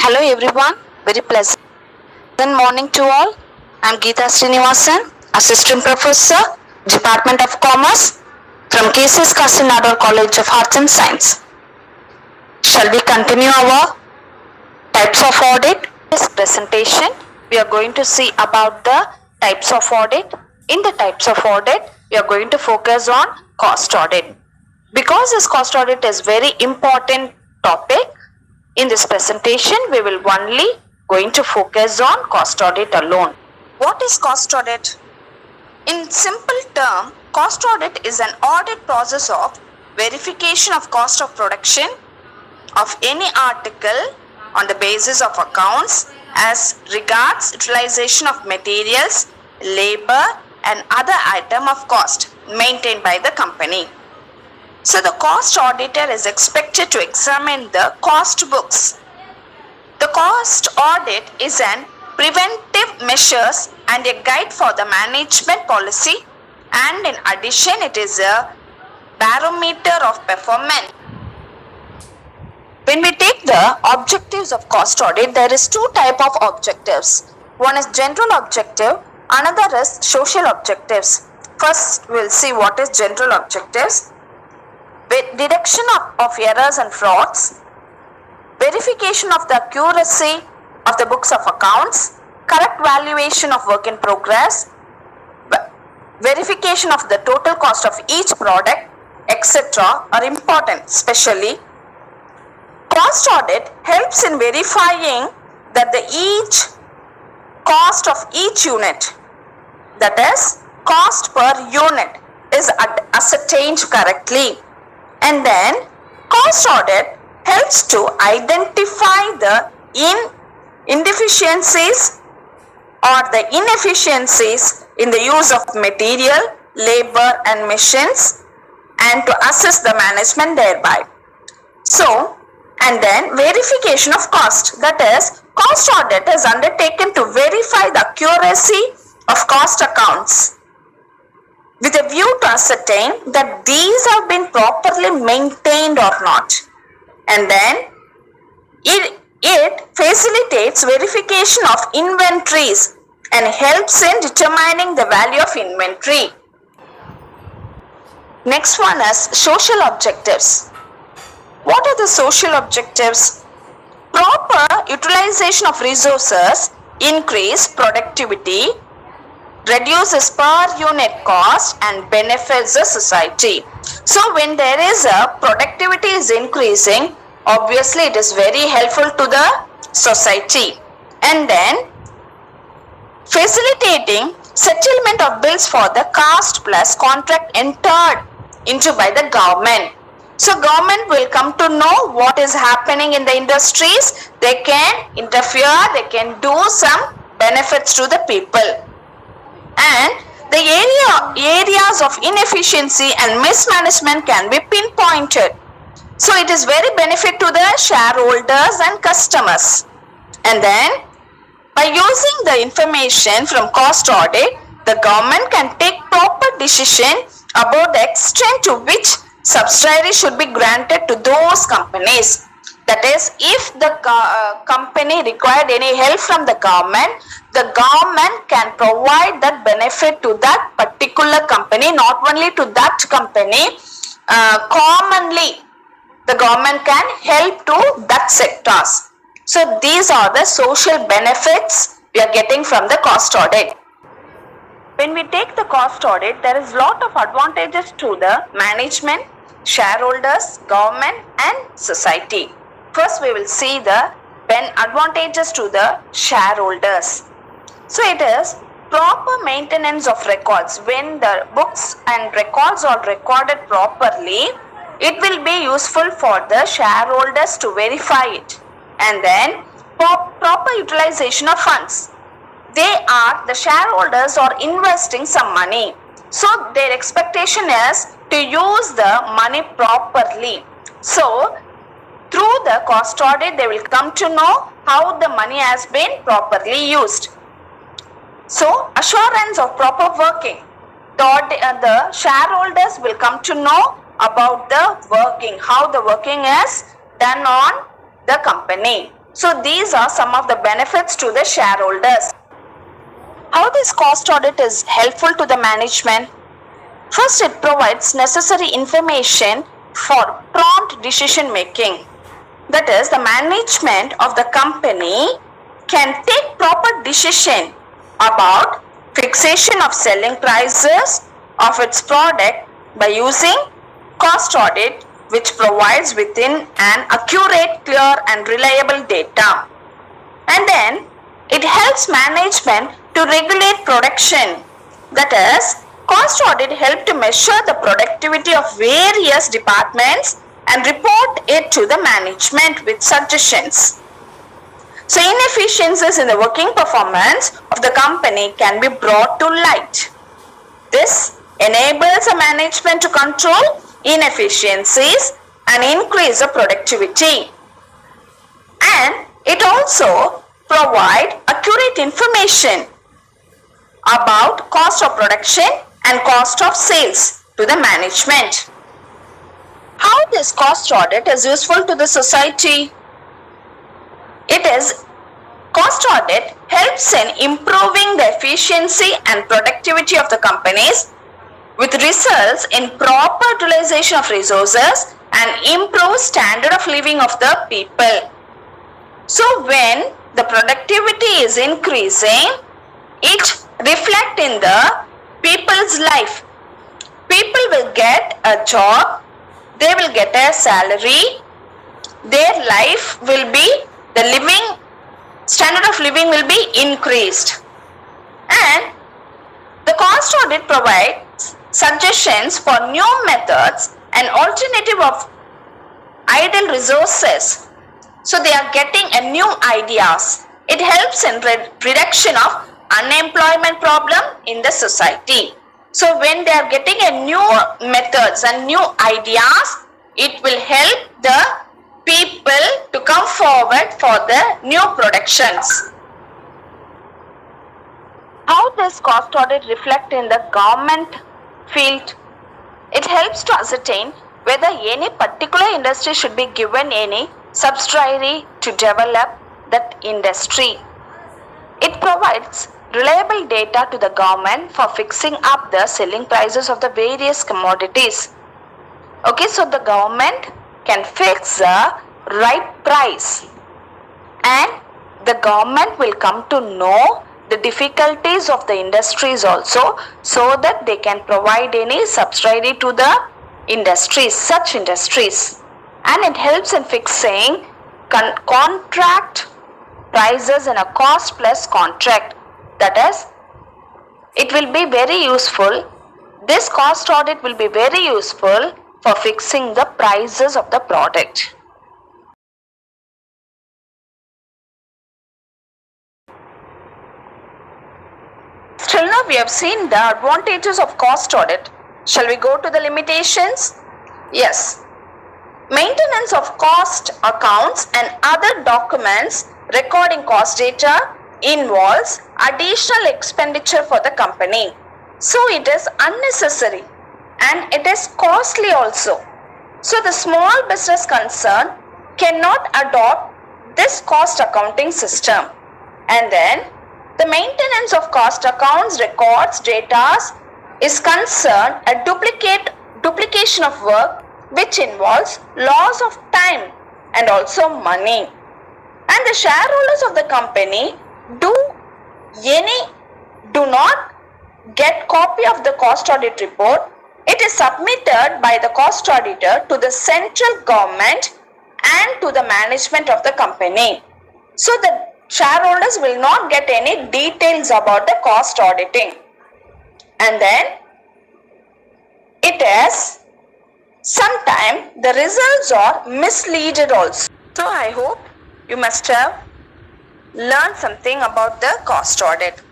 Hello everyone, very pleasant morning to all. I am Geeta Srinivasan, Assistant Professor, Department of Commerce from KCS Kasinadar College of Arts and Science. Shall we continue our types of audit? In this presentation, we are going to see about the types of audit. In the types of audit, we are going to focus on cost audit. Because this cost audit is very important topic, in this presentation, we will only going to focus on cost audit alone. What is cost audit? In simple term, cost audit is an audit process of verification of cost of production of any article on the basis of accounts as regards utilization of materials, labor and other item of cost maintained by the company. So the cost auditor is expected to examine the cost books. The cost audit is an preventive measures and a guide for the management policy, and in addition it is a barometer of performance. When we take the objectives of cost audit, there is two type of objectives. One is general objective, another is social objectives. First we will see what is general objectives. Detection of errors and frauds, verification of the accuracy of the books of accounts, correct valuation of work in progress, verification of the total cost of each product, etc. are important. Especially, cost audit helps in verifying that the each cost of each unit, that is, cost per unit, is ascertained correctly. And then cost audit helps to identify the indeficiencies or the inefficiencies in the use of material, labor and machines, and to assess the management thereby. So, and then verification of cost, that is, cost audit is undertaken to verify the accuracy of cost accounts with a view to ascertain that these have been properly maintained or not. And then it facilitates verification of inventories and helps in determining the value of inventory. Next one is social objectives. What are the social objectives? Proper utilization of resources, increase productivity, reduces per unit cost and benefits the society. So when there is a productivity is increasing, obviously it is very helpful to the society. And then facilitating settlement of bills for the cost plus contract entered into by the government. So government will come to know what is happening in the industries. They can interfere, they can do some benefits to the people. And the areas of inefficiency and mismanagement can be pinpointed. So it is very benefit to the shareholders and customers. And then by using the information from cost audit, the government can take proper decision about the extent to which subsidy should be granted to those companies. That is, if the company required any help from the government can provide that benefit to that particular company, not only to that company. Commonly, the government can help to that sectors. So these are the social benefits we are getting from the cost audit. When we take the cost audit, there is lot of advantages to the management, shareholders, government and society. First, we will see the advantages to the shareholders. So it is proper maintenance of records. When the books and records are recorded properly, it will be useful for the shareholders to verify it. And then proper utilization of funds. The shareholders are investing some money. So their expectation is to use the money properly. So through the cost audit, they will come to know how the money has been properly used. So, assurance of proper working. The shareholders will come to know about the working, how the working is done on the company. So these are some of the benefits to the shareholders. How this cost audit is helpful to the management? First, it provides necessary information for prompt decision making. That is, the management of the company can take proper decision about fixation of selling prices of its product by using cost audit, which provides within an accurate, clear and reliable data. And then it helps management to regulate production. That is, cost audit helps to measure the productivity of various departments and report it to the management with suggestions. So inefficiencies in the working performance of the company can be brought to light. This enables a management to control inefficiencies and increase the productivity. And it also provides accurate information about cost of production and cost of sales to the management. How this cost audit is useful to the society? Cost audit helps in improving the efficiency and productivity of the companies, with results in proper utilization of resources and improved standard of living of the people. So when the productivity is increasing, it reflects in the people's life. People will get a job, they will get a salary, their life will be, the living standard of living will be increased. And the cost audit provides suggestions for new methods and alternative of idle resources. So they are getting a new ideas. It helps in reduction of unemployment problem in the society. So when they are getting a new methods and new ideas, it will help the people to come forward for the new productions. How does cost audit reflect in the government field? It helps to ascertain whether any particular industry should be given any subsidy to develop that industry. It provides reliable data to the government for fixing up the selling prices of the various commodities. Okay, so the government can fix the right price, and the government will come to know the difficulties of the industries also, so that they can provide any subsidy to the industries, such industries. And it helps in fixing contract prices in a cost plus contract. That is, it will be very useful. This cost audit will be very useful for fixing the prices of the product. Till now we have seen the advantages of cost audit. Shall we go to the limitations? Yes. Maintenance of cost accounts and other documents recording cost data involves additional expenditure for the company. So it is unnecessary and it is costly also. So the small business concern cannot adopt this cost accounting system. And then the maintenance of cost accounts records data is concerned a duplication of work, which involves loss of time and also money. And the shareholders of the company do not get copy of the cost audit report. It is submitted by the cost auditor to the central government and to the management of the company. So the shareholders will not get any details about the cost auditing. And then it is sometimes the results are misleaded also. So I hope you must have learned something about the cost audit.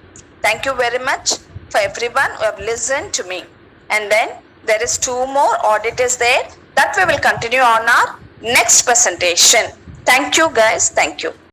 Thank you very much for everyone who have listened to me. And then there is 2 more audit is there that we will continue on our next presentation. Thank you guys. Thank you.